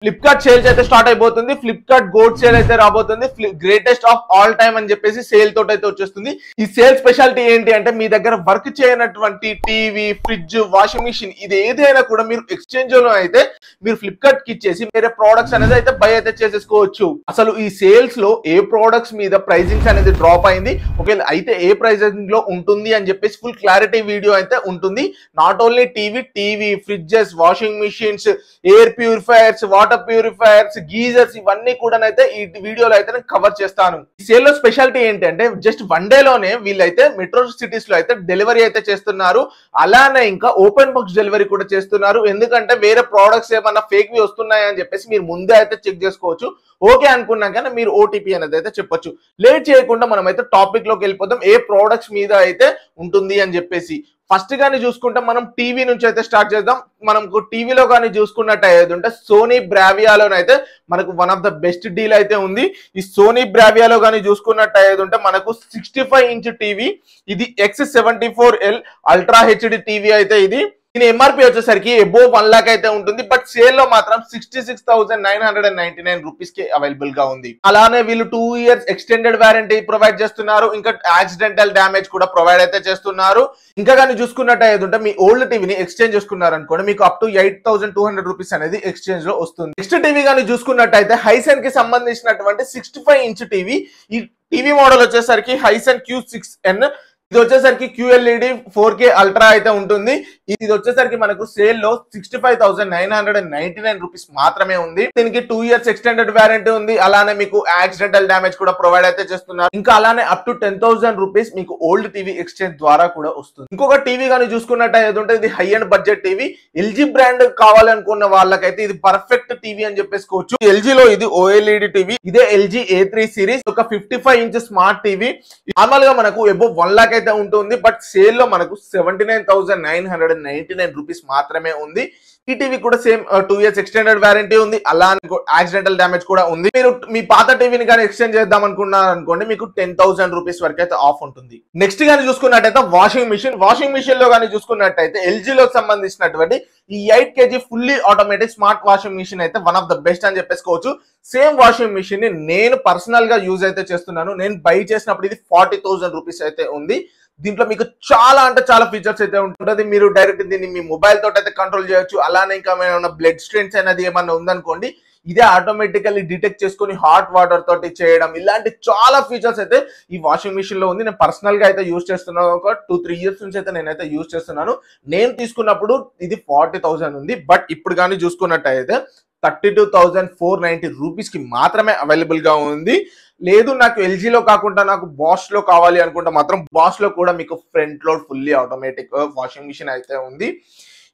Flipkart sales అయితే start అయిపోతుంది. Flipkart gold sale అయితే రాబోతుంది. గ్రేటెస్ట్ ఆఫ్ ఆల్ టైమ్ అని చెప్పేసి సేల్ తోటి అయితే వచ్చేస్తుంది. ఈ సేల్ స్పెషాలిటీ ఏంటి అంటే మీ దగ్గర వర్క్ చేయనటువంటి టీవీ, ఫ్రిడ్జ్, వాషింగ్ మిషన్ ఇది ఏదైనా కూడా మీరు ఎక్స్చేంజ్ లో అయితే మీరు ఫ్లిప్కార్ట్ కి ఇచ్చేసి వేరే ప్రోడక్ట్స్ అనేది అయితే బై అయితే చేసేసుకోవచ్చు. అసలు ఈ సేల్స్ లో ఏ ప్రోడక్ట్స్ మీద ప్రైజింగ్స్ అనేది డ్రాప్ అయింది, ఒకవేళ అయితే ఏ ప్రైజింగ్ లో ఉంటుంది అని చెప్పేసి ఫుల్ క్లారిటీ వీడియో అయితే ఉంటుంది. Not only TV, fridges, washing machines, air purifiers, water purifiers, geysers ఇవన్నీ కూడా అయితే ఈ వీడియోలో అయితే నేను కవర్ చేస్తాను. ఈ సేల్ లో స్పెషాలిటీ ఏంటి అంటే జస్ట్ వన్ డే లోనే వీళ్ళైతే మెట్రో సిటీస్ లో అయితే డెలివరీ అయితే చేస్తున్నారు. అలానే ఇంకా ఓపెన్ బాక్స్ డెలివరీ కూడా చేస్తున్నారు. ఎందుకంటే వేరే ప్రోడక్ట్స్ ఏమన్నా ఫేక్ వి వస్తున్నాయని చెప్పేసి మీరు ముందే అయితే చెక్ చేసుకోవచ్చు. ఓకే అనుకున్నాక మీరు ఓటీపీ అనేది అయితే చెప్పొచ్చు. లేట్ చేయకుండా మనం అయితే టాపిక్ లోకి వెళ్ళిపోతాం, ఏ ప్రోడక్ట్స్ మీద అయితే ఉంటుంది అని చెప్పేసి. ఫస్ట్ గానీ చూసుకుంటే మనం టీవీ నుంచి అయితే స్టార్ట్ చేద్దాం. మనకు టీవీలో కానీ చూసుకున్నట్టు అయితే సోనీ బ్రావియాలోనైతే మనకు one of the best deal అయితే ఉంది. ఈ సోనీ బ్రావియాలో కానీ చూసుకున్నట్టు అయితే మనకు 65 ఇంచ్ టీవీ, ఇది X74L అల్ట్రా హెచ్డి టీవీ అయితే ఇది. దీని ఎంఆర్పీ వచ్చేసరికి అబోవ్ 1 lakh అయితే ఉంటుంది. బట్ సేల్ లో మాత్రం 66,999 రూపీస్ కి అవైలబుల్ గా ఉంది. అలానే వీళ్ళు 2 years ఎక్స్టెండెడ్ వారంటీ ప్రొవైడ్ చేస్తున్నారు. ఇంకా యాక్సిడెంటల్ డ్యామేజ్ కూడా ప్రొవైడ్ అయితే చేస్తున్నారు. ఇంకా కానీ చూసుకున్నట్టు అయితే మీ ఓల్డ్ టీవీని ఎక్స్చేంజ్ చేసుకున్నారు అనుకోండి, మీకు అప్ టు 8,200 రూపీస్ అనేది ఎక్స్చేంజ్ లో వస్తుంది. నెక్స్ట్ టీవీ కానీ చూసుకున్నట్టయితే హైసెన్ కి సంబంధించినటువంటి 65 ఇంచ్ టీవీ. ఈ టీవీ మోడల్ వచ్చేసరికి హైసెన్ Q6N. ఇది వచ్చేసరికి QLED 4K అల్ట్రా అయితే ఉంటుంది. ఇది వచ్చేసరికి మనకు సేల్ లో 65,999 రూపీస్ మాత్రమే ఉంది. దీనికి 2 years ఎక్స్టెండెడ్ వారంటీ ఉంది. అలానే మీకు యాక్సిడెంటల్ డ్యామేజ్ కూడా ప్రొవైడ్ అయితే చేస్తున్నారు. ఇంకా అలానే అప్ టు 10,000 రూపీస్ మీకు ఓల్డ్ టీవీ ఎక్స్చేంజ్ ద్వారా కూడా వస్తుంది. ఇంకొక టీవీ కానీ చూసుకున్నట్టు ఇది high and budget TV. LG brand కావాలనుకున్న వాళ్ళకైతే ఇది పర్ఫెక్ట్ టీవీ అని చెప్పేసుకోవచ్చు. ఎల్జీ లో ఇది OLED టీవీ. ఇదే LG A3 సిరీస్, ఒక 55 ఇంచ్ స్మార్ట్ టీవీ. నార్మల్ గా మనకు అబోవ్ 1 lakh అయితే ఉంటుంది. బట్ సేల్ లో మనకు 79,999 రూపీస్ మాత్రమే ఉంది. ఈ టీవీ కూడా సేమ్ 2 years ఎక్స్టెండెడ్ వారంటీ ఉంది. అలానే యాక్సిడెంటల్ డ్యామేజ్ కూడా ఉంది. మీరు మీ పాత టీవీని కానీ ఎక్స్చేంజ్ చేద్దాం అనుకున్నారు అనుకోండి, మీకు 10,000 రూపీస్ వరకు అయితే ఆఫ్ ఉంటుంది. నెక్స్ట్ కానీ చూసుకున్నట్టయితే వాషింగ్ మిషన్ లో కానీ చూసుకున్నట్టయితే ఎల్జీ లో సంబంధించినటువంటి ఈ 8 kg fully automatic smart washing machine అయితే వన్ ఆఫ్ ద బెస్ట్ అని చెప్పేసుకోవచ్చు. సేమ్ వాషింగ్ మిషన్ ని నేను పర్సనల్ గా యూజ్ అయితే చేస్తున్నాను. నేను బై చేసినప్పుడు ఇది 40,000 రూపీస్ అయితే ఉంది. దీంట్లో మీకు చాలా అంటే చాలా ఫీచర్స్ అయితే ఉంటుంది. మీరు డైరెక్ట్ దీన్ని మీ మొబైల్ తోటి అయితే కంట్రోల్ చేయొచ్చు. అలానే ఇంకా ఏమైనా బ్లడ్ స్ట్రెయిన్స్ అనేది ఏమన్నా ఉందనుకోండి, ఇదే ఆటోమేటికల్లీ డిటెక్ట్ చేసుకొని హాట్ వాటర్ తోటి చేయడం, ఇలాంటి చాలా ఫీచర్స్ అయితే ఈ వాషింగ్ మిషన్ లో ఉంది. నేను పర్సనల్ గా అయితే యూజ్ చేస్తున్నాను. ఒక 2-3 years నుంచి అయితే నేనైతే యూజ్ చేస్తున్నాను. నేను తీసుకున్నప్పుడు ఇది 40,000 ఉంది. బట్ ఇప్పుడు కానీ చూసుకున్నట్టయితే 32,490 రూపీస్ కి మాత్రమే అవైలబుల్ గా ఉంది. లేదు నాకు ఎల్జీలో కాకుండా నాకు బాష్ లో కావాలి అనుకుంటే మాత్రం బాష్ లో కూడా మీకు front load fully automatic washing machine అయితే ఉంది.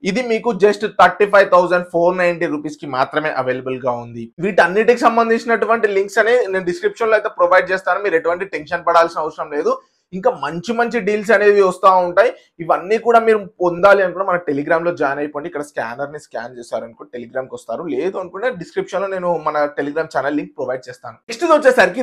ఇది మీకు జస్ట్ 35,490 రూపీస్ కి మాత్రమే అవైలబుల్ గా ఉంది. వీటన్నిటికి సంబంధించినటువంటి లింక్స్ అనేది నేను డిస్క్రిప్షన్ లో అయితే ప్రొవైడ్ చేస్తాను. మీరు ఎటువంటి టెన్షన్ పడాల్సిన అవసరం లేదు. ఇంకా మంచి డీల్స్ అనేవి వస్తూ ఉంటాయి. ఇవన్నీ కూడా మీరు పొందాలి అనుకుంటే మన టెలిగ్రామ్ లో జాయిన్ అయిపోండి. ఇక్కడ స్కానర్ ని స్కాన్ చేశారనుకో టెలిగ్రామ్ కి వస్తారు. లేదు అనుకుంటే డిస్క్రిప్షన్ లో నేను మన టెలిగ్రామ్ ఛానల్ లింక్ ప్రొవైడ్ చేస్తాను. నెక్స్ట్ వచ్చేసరికి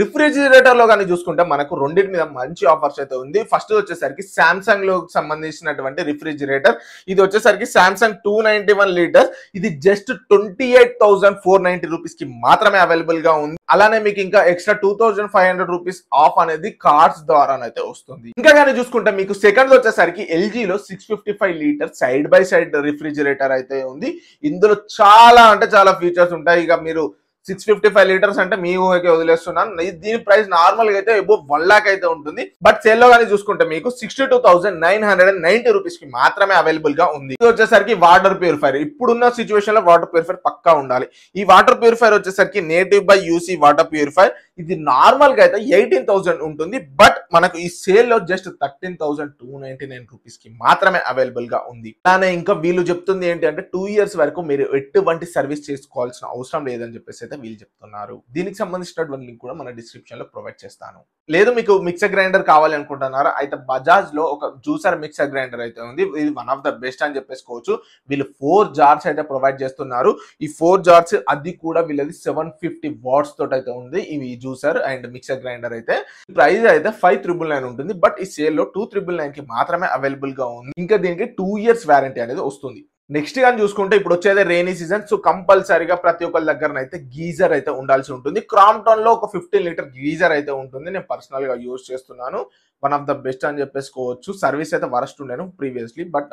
రిఫ్రిజిరేటర్ లో కానీ చూసుకుంటే మనకు రెండింటి మీద మంచి ఆఫర్స్ అయితే ఉంది. ఫస్ట్ వచ్చేసరికి సామ్సంగ్ లో సంబంధించినటువంటి రిఫ్రిజిరేటర్. ఇది వచ్చేసరికి సామ్సంగ్ 291 లీటర్స్. ఇది జస్ట్ 28,490 రూపీస్ కి మాత్రమే అవైలబుల్ గా ఉంది. అలానే మీకు ఇంకా ఎక్స్ట్రా 2,500 రూపీస్ ఆఫ్ అనేది కార్డ్స్ ద్వారానైతే వస్తుంది. ఇంకా కానీ చూసుకుంటే మీకు సెకండ్ వచ్చేసరికి ఎల్జీలో 655 litre side by side refrigerator అయితే ఉంది. ఇందులో చాలా అంటే చాలా ఫీచర్స్ ఉంటాయి. ఇక మీరు 655 లీటర్స్ అంటే మీ ఊహకే వదిలేస్తున్నాను. దీని ప్రైస్ నార్మల్ గా అయితే అబోవ్ 1 lakh అయితే ఉంటుంది. బట్ సేల్ లో కానీ చూసుకుంటే మీకు 62,990 రూపీస్ కి మాత్రమే అవైలబుల్ గా ఉంది. ఇది వచ్చేసరికి వాటర్ ప్యూరిఫైర్. ఇప్పుడున్న సిచ్యువేషన్ లో వాటర్ ప్యూరిఫైర్ పక్కా ఉండాలి. ఈ వాటర్ ప్యూరిఫైర్ వచ్చేసరికి native by UC water purifier. ఇది నార్మల్ గా అయితే 18,000 ఉంటుంది. బట్ మనకు ఈ సేల్ లో జస్ట్ 13,299 రూపీస్ కి మాత్రమే అవైలబుల్ గా ఉంది. అలానే ఇంకా వీళ్ళు చెప్తుంది ఏంటి అంటే 2 years వరకు మీరు ఎటువంటి సర్వీస్ చేసుకోవాల్సిన అవసరం లేదని చెప్పేసి వీళ్ళు చెప్తున్నారు. దీనికి సంబంధించినటువంటి లింక్ కూడా మన డిస్క్రిప్షన్ లో ప్రొవైడ్ చేస్తాను. లేదు మీకు మిక్సర్ గ్రైండర్ కావాలి అనుకుంటున్నారా, అయితే బజాజ్ లో ఒక జ్యూసర్ మిక్సర్ గ్రైండర్ అయితే ఉంది. ఇది వన్ ఆఫ్ ద బెస్ట్ అని చెప్పేసుకోవచ్చు. వీళ్ళు 4 jars అయితే ప్రొవైడ్ చేస్తున్నారు. ఈ 4 jars అది కూడా వీళ్ళది 750 watts తోటి అయితే ఉంది. ఇవి జ్యూసర్ అండ్ మిక్సర్ గ్రైండర్ అయితే ప్రైస్ అయితే 5,999 ఉంటుంది. బట్ ఈ సేల్ లో 2,999 కి మాత్రమే అవైలబుల్ గా ఉంది. ఇంకా దీనికి 2 years వారంటీ అనేది వస్తుంది. నెక్స్ట్ కానీ చూసుకుంటే ఇప్పుడు వచ్చేది రెయినీ సీజన్, సో కంపల్సరీగా ప్రతి ఒక్కరి దగ్గర అయితే గీజర్ అయితే ఉండాల్సి ఉంటుంది. క్రాంప్టన్ లో ఒక 15 లీటర్ గీజర్ అయితే ఉంటుంది. నేను పర్సనల్ గా యూజ్ చేస్తున్నాను. వన్ ఆఫ్ ద బెస్ట్ అని చెప్పేసుకోవచ్చు. సర్వీస్ అయితే వరస్ట్ ఉండేను ప్రీవియస్లీ, బట్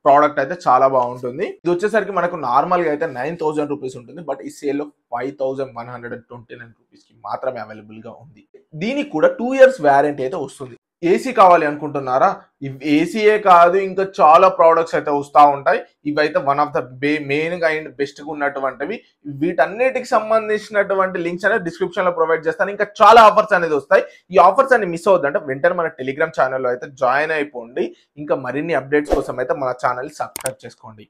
ప్రోడక్ట్ అయితే చాలా బాగుంటుంది. ఇది వచ్చేసరికి మనకు నార్మల్ గా అయితే 9,000 రూపీస్ ఉంటుంది, బట్ ఈ సేల్ లో 5,129 రూపీస్ కి మాత్రమే అవైలబుల్ గా ఉంది. దీనికి కూడా 2 years వారంటీ అయితే వస్తుంది. ఏసీ కావాలి అనుకుంటున్నారా? ఏసీయే కాదు, ఇంకా చాలా ప్రోడక్ట్స్ అయితే వస్తూ ఉంటాయి. ఇవైతే వన్ ఆఫ్ ద మెయిన్ గా అండ్ బెస్ట్ గా ఉన్నటువంటివి. వీటన్నిటికి సంబంధించినటువంటి లింక్స్ అనేది డిస్క్రిప్షన్ లో ప్రొవైడ్ చేస్తాను. ఇంకా చాలా ఆఫర్స్ అనేది వస్తాయి. ఈ ఆఫర్స్ అన్ని మిస్ అవుతుందంటే వెంటనే మన టెలిగ్రామ్ ఛానల్లో అయితే జాయిన్ అయిపోండి. ఇంకా మరిన్ని అప్డేట్స్ కోసం అయితే మన ఛానల్ సబ్స్క్రైబ్ చేసుకోండి.